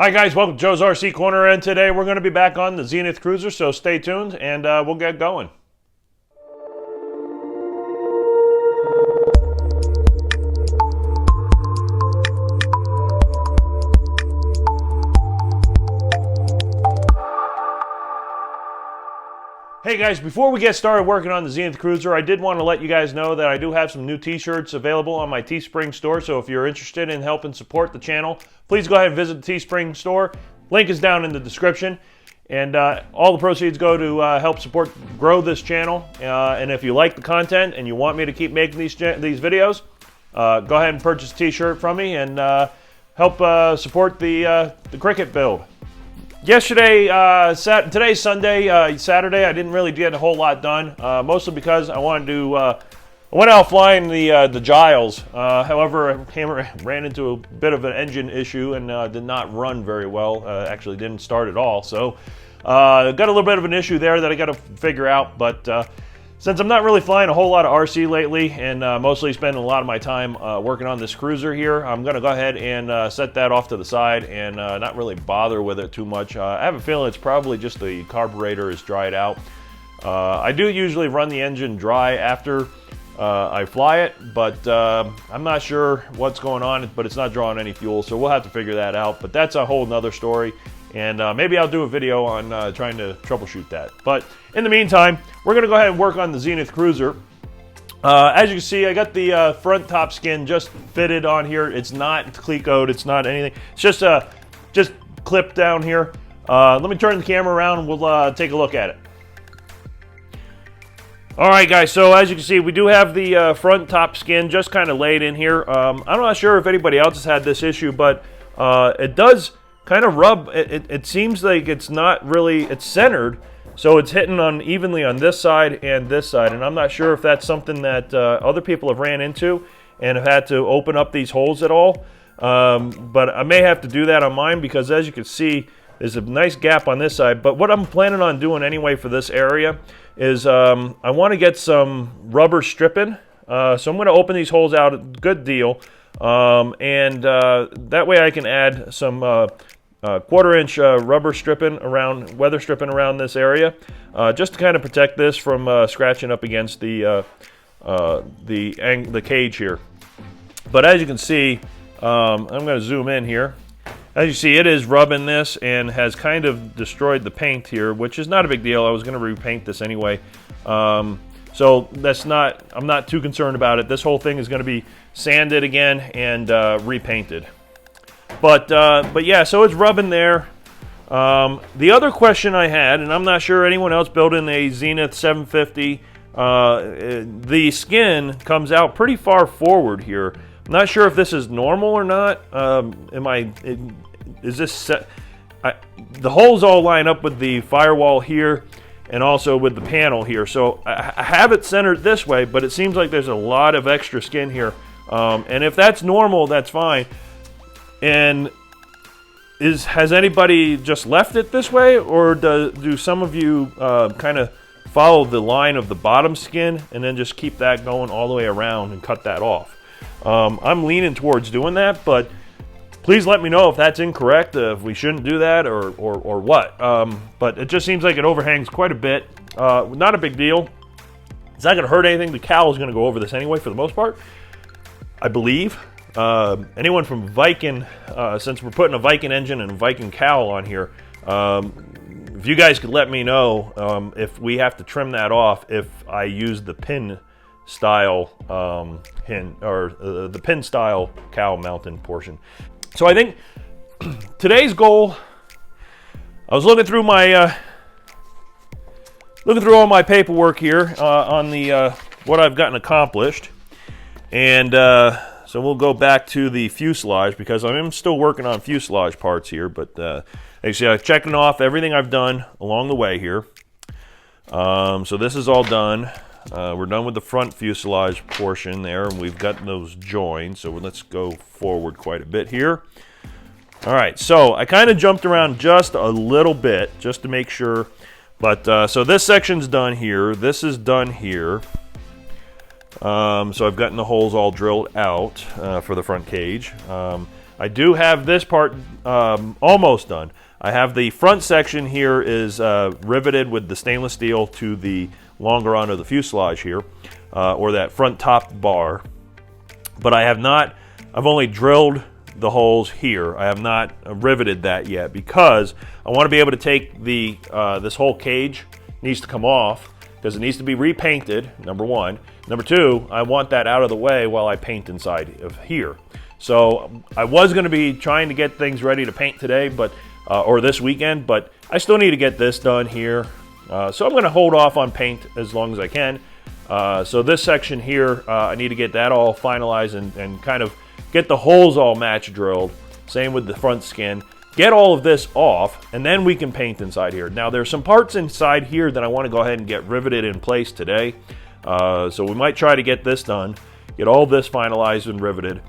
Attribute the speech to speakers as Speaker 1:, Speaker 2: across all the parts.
Speaker 1: Hi guys, welcome to Joe's RC Corner, and today we're going to be back on the Zenith Cruzer, so stay tuned and we'll get going. Hey guys, before we get started working on the Zenith Cruzer, I did want to let you guys know that I do have some new t-shirts available on my Teespring store, so if you're interested in helping support the channel, please go ahead and visit the Teespring store. Link is down in the description, and all the proceeds go to help grow this channel. And if you like the content and you want me to keep making these videos, go ahead and purchase a t-shirt from me and help support the cricket build. Yesterday, today's Sunday, Saturday, I didn't really get a whole lot done, mostly because I wanted to, I went out flying the Giles. However, I ran into a bit of an engine issue and did not run very well. Actually didn't start at all. So, got a little bit of an issue there that I got to figure out, but since I'm not really flying a whole lot of RC lately and mostly spending a lot of my time working on this Cruzer here, I'm going to go ahead and set that off to the side and not really bother with it too much. I have a feeling it's probably just the carburetor is dried out. I do usually run the engine dry after I fly it, but I'm not sure what's going on, but it's not drawing any fuel, so we'll have to figure that out. But that's a whole nother story. And maybe I'll do a video on trying to troubleshoot that. But in the meantime, we're going to go ahead and work on the Zenith Cruzer. As you can see, I got the front top skin just fitted on here. It's not clecoed. It's not anything. It's just clipped down here. Let me turn the camera around and we'll take a look at it. All right, guys, so as you can see, we do have the front top skin just kind of laid in here. I'm not sure if anybody else has had this issue, but it does kind of rub. It seems like it's not really, it's centered, so it's hitting on evenly on this side and this side, and I'm not sure if that's something that other people have ran into and have had to open up these holes at all, but I may have to do that on mine because as you can see, there's a nice gap on this side. But what I'm planning on doing anyway for this area is I want to get some rubber stripping, so I'm going to open these holes out, a good deal, and that way I can add some 1/4-inch rubber stripping around, weather stripping around this area, just to kind of protect this from scratching up against the cage here. But as you can see, I'm going to zoom in here. As you see, it is rubbing this and has kind of destroyed the paint here, which is not a big deal. I was going to repaint this anyway, so that's not. I'm not too concerned about it. This whole thing is going to be sanded again and repainted. But yeah, so it's rubbing there. The other question I had, and I'm not sure anyone else building a Zenith 750, the skin comes out pretty far forward here. I'm not sure if this is normal or not. Is this set? The holes all line up with the firewall here and also with the panel here. So I have it centered this way, but it seems like there's a lot of extra skin here. And if that's normal, that's fine. And has anybody just left it this way, or do some of you kind of follow the line of the bottom skin and then just keep that going all the way around and cut that off? I'm leaning towards doing that, but please let me know if that's incorrect, if we shouldn't do that or what. But it just seems like it overhangs quite a bit. Not a big deal. It's not going to hurt anything. The cowl is going to go over this anyway for the most part, I believe. Anyone from Viking, since we're putting a Viking engine and a Viking cowl on here, if you guys could let me know if we have to trim that off if I use the pin style pin or the pin style cowl mounting portion. So I think today's goal, I was looking through my all my paperwork here on the what I've gotten accomplished, and so we'll go back to the fuselage because I'm still working on fuselage parts here. But actually, I'm checking off everything I've done along the way here. So this is all done. We're done with the front fuselage portion there, and we've got those joined. So let's go forward quite a bit here. All right, so I kind of jumped around just a little bit just to make sure. But so this section's done here. This is done here. So I've gotten the holes all drilled out for the front cage. I do have this part almost done. I have the front section here is riveted with the stainless steel to the longer arm of the fuselage here, or that front top bar. But I have not, I've only drilled the holes here. I have not riveted that yet because I want to be able to take the this whole cage needs to come off because it needs to be repainted, number one. Number two, I want that out of the way while I paint inside of here. So I was going to be trying to get things ready to paint today, but or this weekend, but I still need to get this done here. So I'm going to hold off on paint as long as I can. So this section here, I need to get that all finalized and kind of get the holes all match drilled. Same with the front skin. Get all of this off, and then we can paint inside here. Now there's some parts inside here that I want to go ahead and get riveted in place today. So we might try to get this done, get all this finalized and riveted.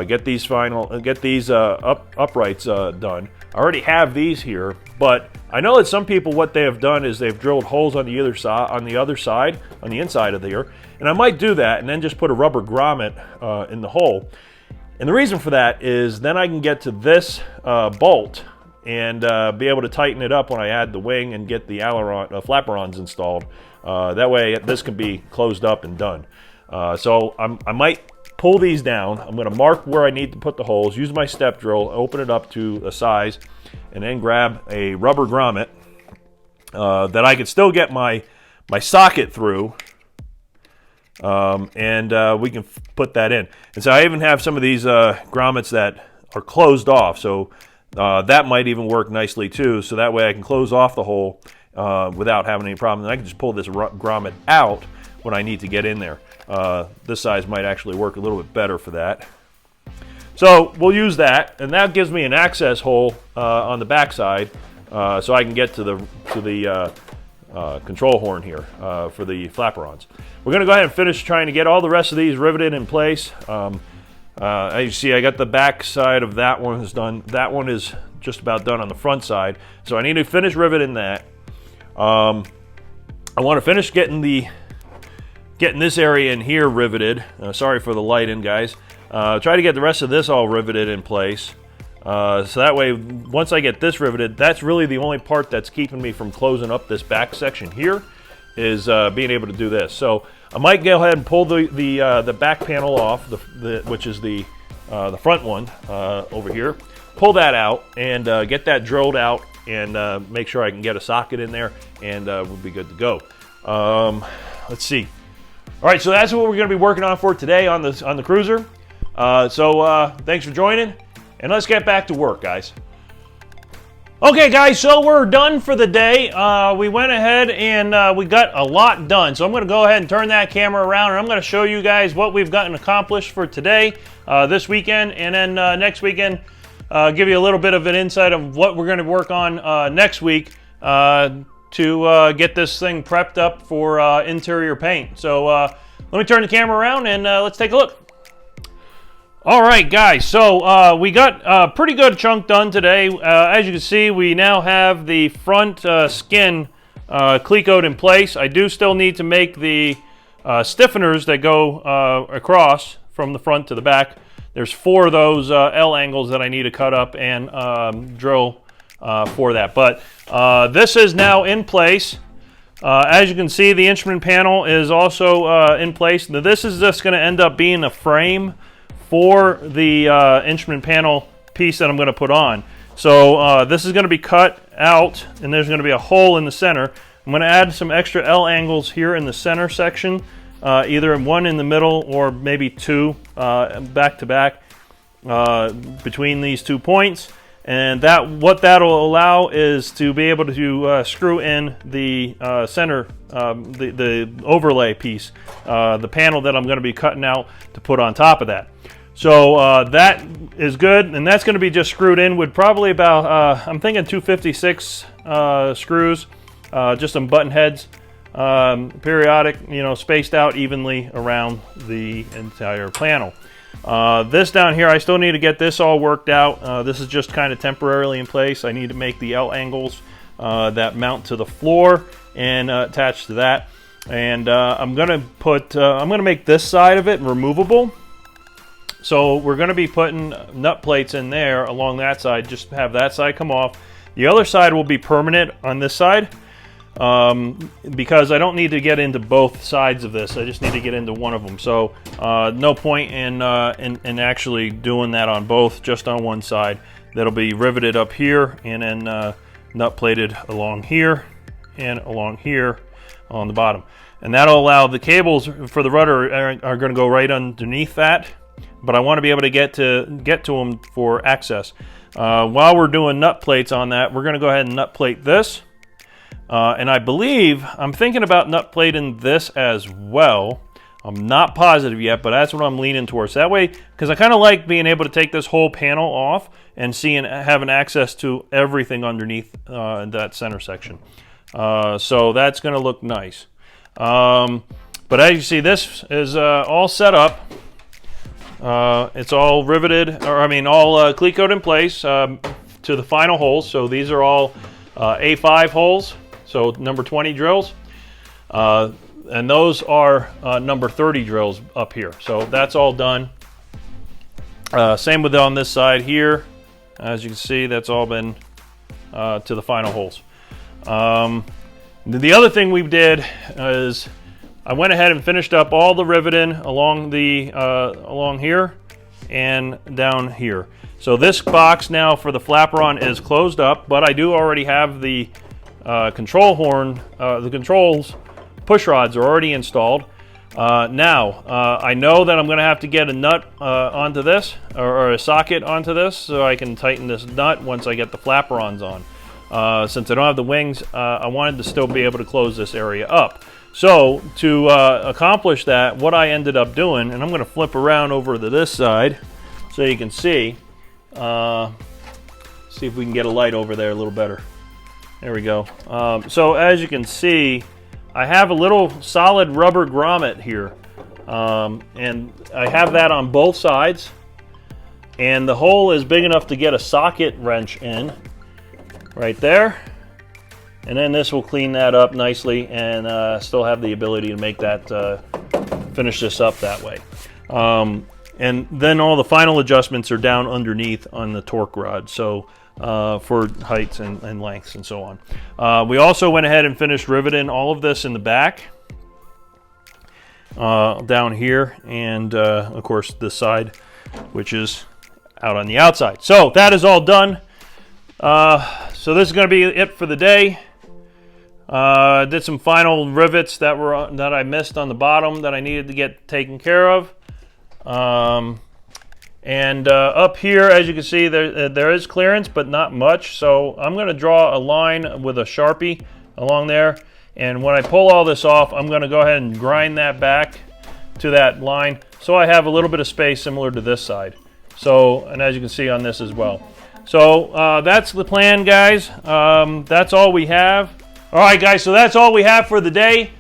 Speaker 1: Get these uprights done. I already have these here, but I know that some people, what they have done is they've drilled holes on the other side, on the inside of there, and I might do that and then just put a rubber grommet in the hole. And the reason for that is then I can get to this bolt and be able to tighten it up when I add the wing and get the flaperons installed. That way this can be closed up and done. So I might pull these down. I'm going to mark where I need to put the holes, use my step drill, open it up to a size, and then grab a rubber grommet that I could still get my socket through, and we can put that in. And so I even have some of these grommets that are closed off, so that might even work nicely too, so that way I can close off the hole without having any problem. And I can just pull this grommet out when I need to get in there. This size might actually work a little bit better for that. So we'll use that, and that gives me an access hole on the back side, so I can get to the control horn here for the flaperons. We're going to go ahead and finish trying to get all the rest of these riveted in place. As you see, I got the back side of that one is done. That one is just about done on the front side, so I need to finish riveting that. I want to finish getting this area in here riveted. Sorry for the lighting, guys. Try to get the rest of this all riveted in place. So that way, once I get this riveted, that's really the only part that's keeping me from closing up this back section here, is being able to do this. So I might go ahead and pull the back panel off, which is the front one over here. Pull that out and get that drilled out and make sure I can get a socket in there, and we'll be good to go. Let's see. All right, so that's what we're going to be working on for today on the Cruzer. So thanks for joining, and let's get back to work, guys. Okay, guys, so we're done for the day. We went ahead and we got a lot done. So I'm going to go ahead and turn that camera around, and I'm going to show you guys what we've gotten accomplished for today, this weekend, and then next weekend, give you a little bit of an insight of what we're going to work on next week to get this thing prepped up for interior paint. So let me turn the camera around and let's take a look. All right, guys, so we got a pretty good chunk done today. As you can see, we now have the front skin clecoed in place. I do still need to make the stiffeners that go across from the front to the back. There's 4 of those L angles that I need to cut up and drill for that. But this is now in place. As you can see, the instrument panel is also in place. Now, this is just going to end up being a frame for the instrument panel piece that I'm going to put on. So this is going to be cut out, and there's going to be a hole in the center. I'm going to add some extra L angles here in the center section, either one in the middle or maybe 2 back to back between these 2 points. And what that'll allow is to be able to screw in the center, the overlay piece, the panel that I'm going to be cutting out to put on top of that. So that is good, and that's going to be just screwed in with probably about, I'm thinking 256 screws, just some button heads, periodic, spaced out evenly around the entire panel. This down here, I still need to get this all worked out. This is just kind of temporarily in place. I need to make the L angles that mount to the floor and attach to that. And I'm gonna make this side of it removable. So we're going to be putting nut plates in there along that side, just have that side come off. The other side will be permanent on this side, because I don't need to get into both sides of this. I just need to get into one of them. So no point in actually doing that on both, just on one side. That'll be riveted up here and then nut plated along here and along here on the bottom. And that'll allow the cables for the rudder are going to go right underneath that, but I want to be able to get to them for access. While we're doing nut plates on that, we're going to go ahead and nut plate this. And I believe I'm thinking about nut plating this as well. I'm not positive yet, but that's what I'm leaning towards. That way, because I kind of like being able to take this whole panel off and having access to everything underneath that center section. So that's going to look nice. But as you see, this is all set up. It's all riveted, or I mean, all cleat-coated in place to the final holes. So these are all A5 holes, so number 20 drills. And those are number 30 drills up here. So that's all done. Same with on this side here. As you can see, that's all been to the final holes. The other thing we did is I went ahead and finished up all the riveting along here and down here. So this box now for the flaperon is closed up, but I do already have the control horn, the controls push rods are already installed. Now, I know that I'm going to have to get a nut onto this, or a socket onto this, so I can tighten this nut once I get the flaperons on. Since I don't have the wings, I wanted to still be able to close this area up. So, to accomplish that, what I ended up doing, and I'm going to flip around over to this side so you can see. See if we can get a light over there a little better. There we go. So, as you can see, I have a little solid rubber grommet here, and I have that on both sides, and the hole is big enough to get a socket wrench in right there, and then this will clean that up nicely and still have the ability to make that finish this up that way. And then all the final adjustments are down underneath on the torque rod, so for heights and lengths and so on. We also went ahead and finished riveting all of this in the back, down here, and of course this side, which is out on the outside. So that is all done. So this is going to be it for the day. Did some final rivets that I missed on the bottom that I needed to get taken care of. And up here, as you can see, there is clearance, but not much. So I'm going to draw a line with a Sharpie along there. And when I pull all this off, I'm going to go ahead and grind that back to that line, so I have a little bit of space similar to this side. So, and as you can see on this as well. So that's the plan, guys. That's all we have. All right, guys, so that's all we have for the day.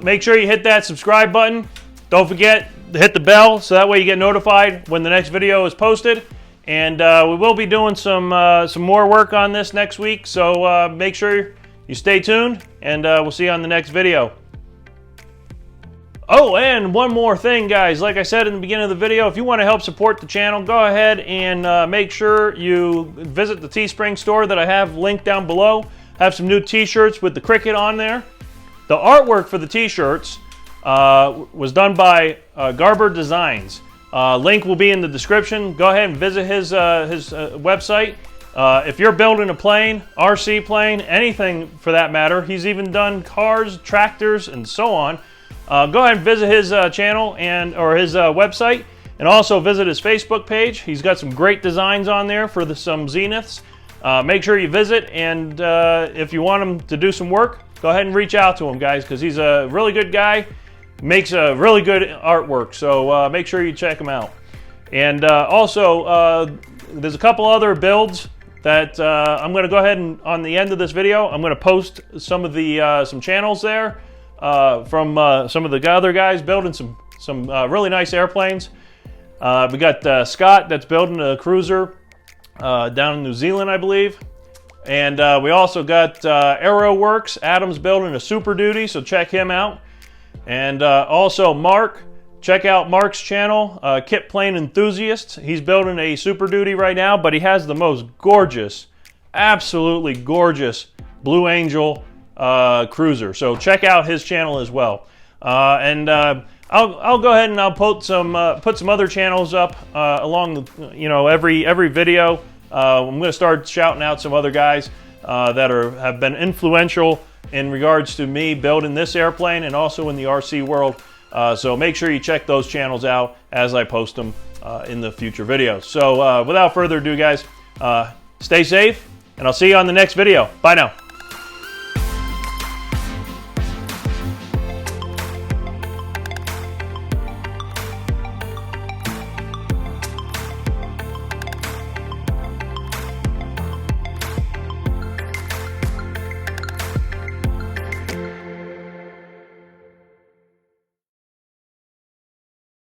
Speaker 1: Make sure you hit that subscribe button. Don't forget to hit the bell so that way you get notified when the next video is posted. And we will be doing some more work on this next week, so make sure you stay tuned, and we'll see you on the next video. Oh, and one more thing, guys. Like I said in the beginning of the video, if you want to help support the channel, go ahead and make sure you visit the Teespring store that I have linked down below. Have some new t-shirts with the cricket on there. The artwork for the t-shirts was done by Garber Designs. Link will be in the description. Go ahead and visit his website. If you're building a plane, RC plane, anything for that matter, he's even done cars, tractors, and so on. Go ahead and visit his channel or his website, and also visit his Facebook page. He's got some great designs on there for some Zeniths. Make sure you visit, and if you want him to do some work, go ahead and reach out to him, guys, because he's a really good guy, makes a really good artwork, so make sure you check him out. And also, there's a couple other builds that I'm going to go ahead and, on the end of this video, I'm going to post some of the some channels there from some of the other guys building some really nice airplanes. We got Scott that's building a Cruzer down in New Zealand, I believe. And we also got Aeroworks. Adam's building a Super Duty, so check him out. And also Mark Check out Mark's channel, Plane Enthusiast. He's building a Super Duty right now, but he has the most gorgeous, absolutely gorgeous Blue Angel cruiser. So check out his channel as well. I'll go ahead and I'll put some other channels up along the, every video. I'm going to start shouting out some other guys that have been influential in regards to me building this airplane and also in the RC world. So make sure you check those channels out as I post them in the future videos. So without further ado, guys, stay safe, and I'll see you on the next video. Bye now.